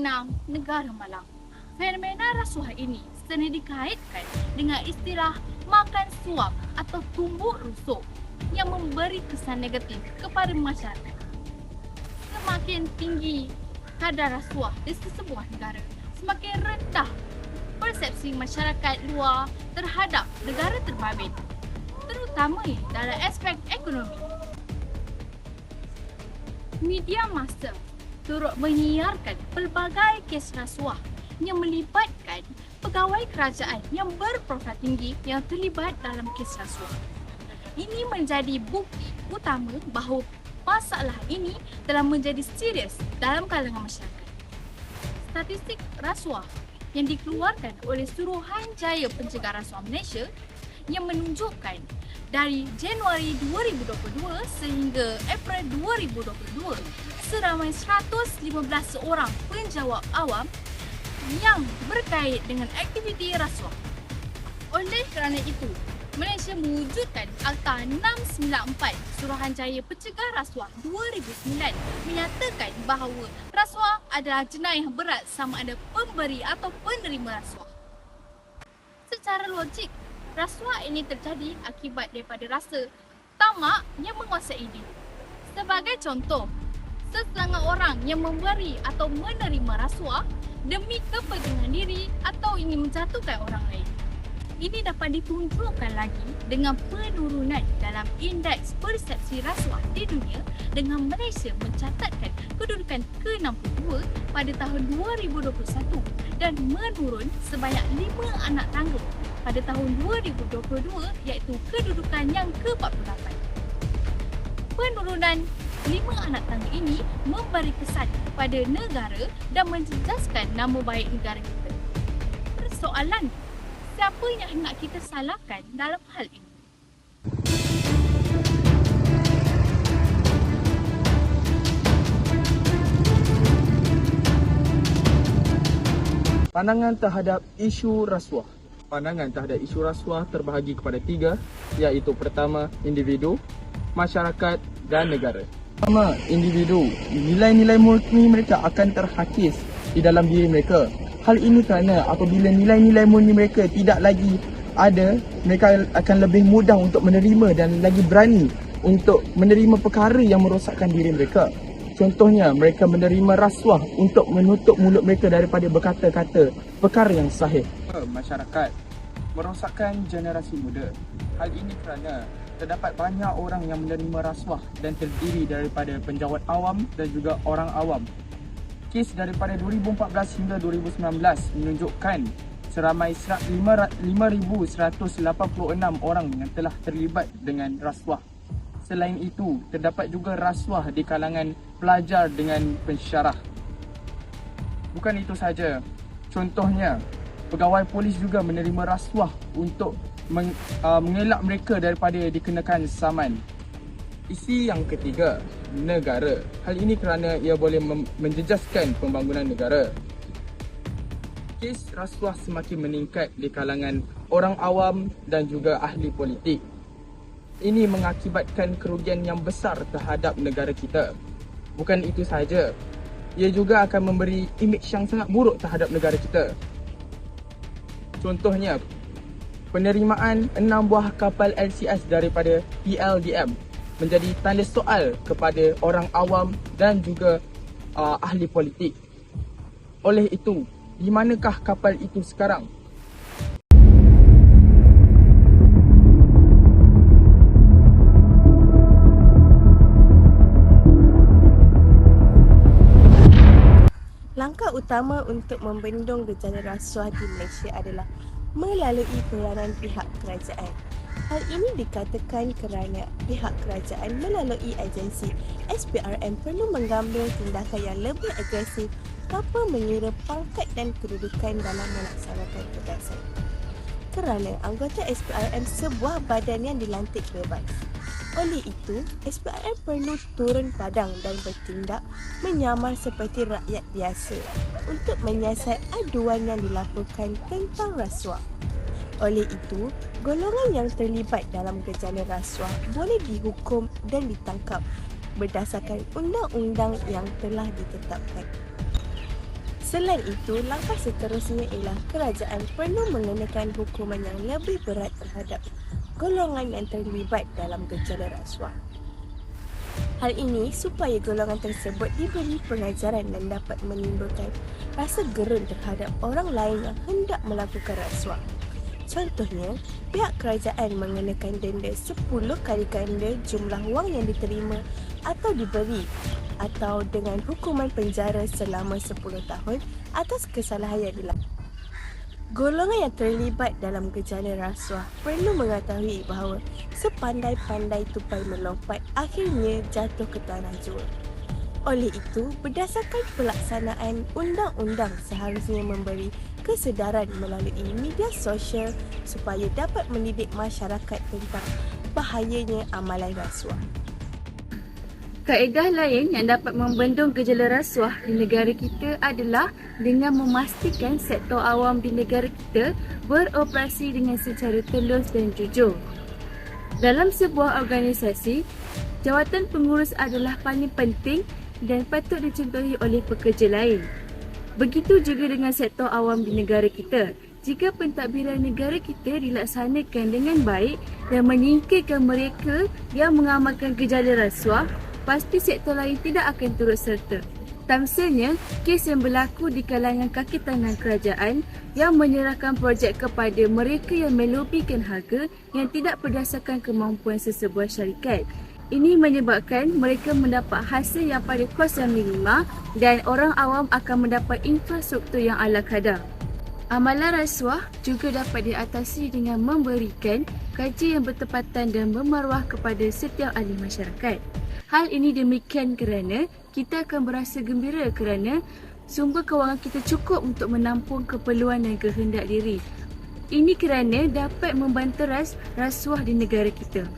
Undang-Undang Negara Malang. Fenomena rasuah ini sering dikaitkan dengan istilah makan suap atau tumbuk rusuk yang memberi kesan negatif kepada masyarakat. Semakin tinggi kadar rasuah di sesebuah negara, semakin rendah persepsi masyarakat luar terhadap negara terbabit, terutama dalam aspek ekonomi. Media massa turut menyiarkan pelbagai kes rasuah yang melibatkan pegawai kerajaan yang berprofil tinggi yang terlibat dalam kes rasuah. Ini menjadi bukti utama bahawa masalah ini telah menjadi serius dalam kalangan masyarakat. Statistik rasuah yang dikeluarkan oleh Suruhanjaya Pencegah Rasuah Malaysia yang menunjukkan dari Januari 2022 sehingga April 2022, seramai 115 orang penjawab awam yang berkait dengan aktiviti rasuah. Oleh kerana itu, Malaysia mewujudkan Akta 694 Suruhanjaya Pencegah Rasuah 2009 menyatakan bahawa rasuah adalah jenayah berat sama ada pemberi atau penerima rasuah. Secara logik, rasuah ini terjadi akibat daripada rasa tamak yang menguasai diri. Sebagai contoh, seselangor orang yang memberi atau menerima rasuah demi kepentingan diri atau ingin menjatuhkan orang lain. Ini dapat ditunjukkan lagi dengan penurunan dalam indeks persepsi rasuah di dunia dengan Malaysia mencatatkan kedudukan ke-62 pada tahun 2021 dan menurun sebanyak 5 anak tangga pada tahun 2022 iaitu kedudukan yang ke-48. Penurunan 5 anak tangga ini memberi kesan pada negara dan menjejaskan nama baik negara kita. Persoalan, siapa yang hendak kita salahkan dalam hal ini? Pandangan terhadap isu rasuah. Pandangan terhadap isu rasuah terbahagi kepada 3, iaitu pertama, individu, masyarakat dan negara. Pertama, individu. Nilai-nilai murni mereka akan terhakis di dalam diri mereka. Hal ini kerana apabila nilai-nilai murni mereka tidak lagi ada, mereka akan lebih mudah untuk menerima dan lagi berani untuk menerima perkara yang merosakkan diri mereka. Contohnya, mereka menerima rasuah untuk menutup mulut mereka daripada berkata-kata perkara yang sahih. Masyarakat merosakkan generasi muda. Hal ini kerana terdapat banyak orang yang menerima rasuah dan terdiri daripada penjawat awam dan juga orang awam. Kes daripada 2014 hingga 2019 menunjukkan seramai 5,186 orang yang telah terlibat dengan rasuah. Selain itu, terdapat juga rasuah di kalangan pelajar dengan pensyarah. Bukan itu saja. Contohnya, pegawai polis juga menerima rasuah untuk mengelak mereka daripada dikenakan saman. Isi yang ketiga, negara. Hal ini kerana ia boleh menjejaskan pembangunan negara. Kes rasuah semakin meningkat di kalangan orang awam dan juga ahli politik. Ini mengakibatkan kerugian yang besar terhadap negara kita. Bukan itu sahaja, ia juga akan memberi imej yang sangat buruk terhadap negara kita. Contohnya, penerimaan 6 buah kapal LCS daripada PLDM menjadi tanda soal kepada orang awam dan juga ahli politik. Oleh itu, di manakah kapal itu sekarang? Langkah utama untuk membendung gejala rasuah di Malaysia adalah melalui peranan pihak kerajaan. Hal ini dikatakan kerana pihak kerajaan melalui agensi SPRM perlu mengambil tindakan yang lebih agresif tanpa mengira pangkat dan kedudukan dalam melaksanakan tugasan. Kerana anggota SPRM sebuah badan yang dilantik bebas. Oleh itu, SPRM perlu turun padang dan bertindak menyamar seperti rakyat biasa untuk menyiasat aduan yang dilaporkan tentang rasuah. Oleh itu, golongan yang terlibat dalam gejala rasuah boleh dihukum dan ditangkap berdasarkan undang-undang yang telah ditetapkan. Selain itu, langkah seterusnya ialah kerajaan perlu mengenakan hukuman yang lebih berat terhadap golongan yang terlibat dalam gejala rasuah. Hal ini supaya golongan tersebut diberi pengajaran dan dapat menimbulkan rasa gerun terhadap orang lain yang hendak melakukan rasuah. Contohnya, pihak kerajaan mengenakan denda 10 kali ganda jumlah wang yang diterima atau diberi, atau dengan hukuman penjara selama 10 tahun atas kesalahan yang dilakukan. Golongan yang terlibat dalam gejala rasuah perlu mengetahui bahawa sepandai-pandai tupai melompat akhirnya jatuh ke tanah jua. Oleh itu, berdasarkan pelaksanaan undang-undang seharusnya memberi kesedaran melalui media sosial supaya dapat mendidik masyarakat tentang bahayanya amalan rasuah. Kaedah lain yang dapat membendung gejala rasuah di negara kita adalah dengan memastikan sektor awam di negara kita beroperasi dengan secara telus dan jujur. Dalam sebuah organisasi, jawatan pengurus adalah paling penting dan patut dicontohi oleh pekerja lain. Begitu juga dengan sektor awam di negara kita. Jika pentadbiran negara kita dilaksanakan dengan baik dan menyingkirkan mereka yang mengamalkan gejala rasuah, pasti sektor lain tidak akan turut serta. Tamsilnya, kes yang berlaku di kalangan kaki tangan kerajaan yang menyerahkan projek kepada mereka yang melobikan harga yang tidak berdasarkan kemampuan sesebuah syarikat. Ini menyebabkan mereka mendapat hasil yang pada kos yang minima dan orang awam akan mendapat infrastruktur yang ala kadar. Amalan rasuah juga dapat diatasi dengan memberikan kaji yang bertepatan dan bermaruah kepada setiap ahli masyarakat. Hal ini demikian kerana kita akan berasa gembira kerana sumber kewangan kita cukup untuk menampung keperluan dan kehendak diri. Ini kerana dapat membanteras rasuah di negara kita.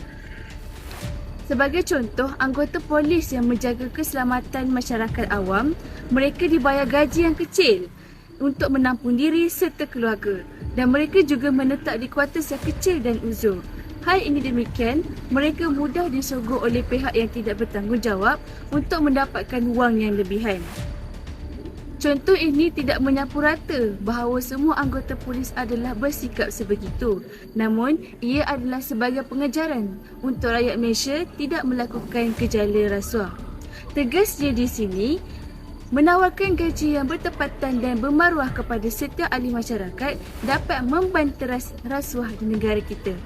Sebagai contoh, anggota polis yang menjaga keselamatan masyarakat awam, mereka dibayar gaji yang kecil untuk menampung diri serta keluarga dan mereka juga menetap di kuartus yang kecil dan uzur. Hal ini demikian, mereka mudah disogok oleh pihak yang tidak bertanggungjawab untuk mendapatkan wang yang lebihan. Contoh ini tidak menyapu rata bahawa semua anggota polis adalah bersikap sebegitu. Namun, ia adalah sebagai pengajaran untuk rakyat Malaysia tidak melakukan gejala rasuah. Tegasnya di sini, menawarkan gaji yang bertepatan dan bermaruah kepada setiap ahli masyarakat dapat membanteras rasuah di negara kita.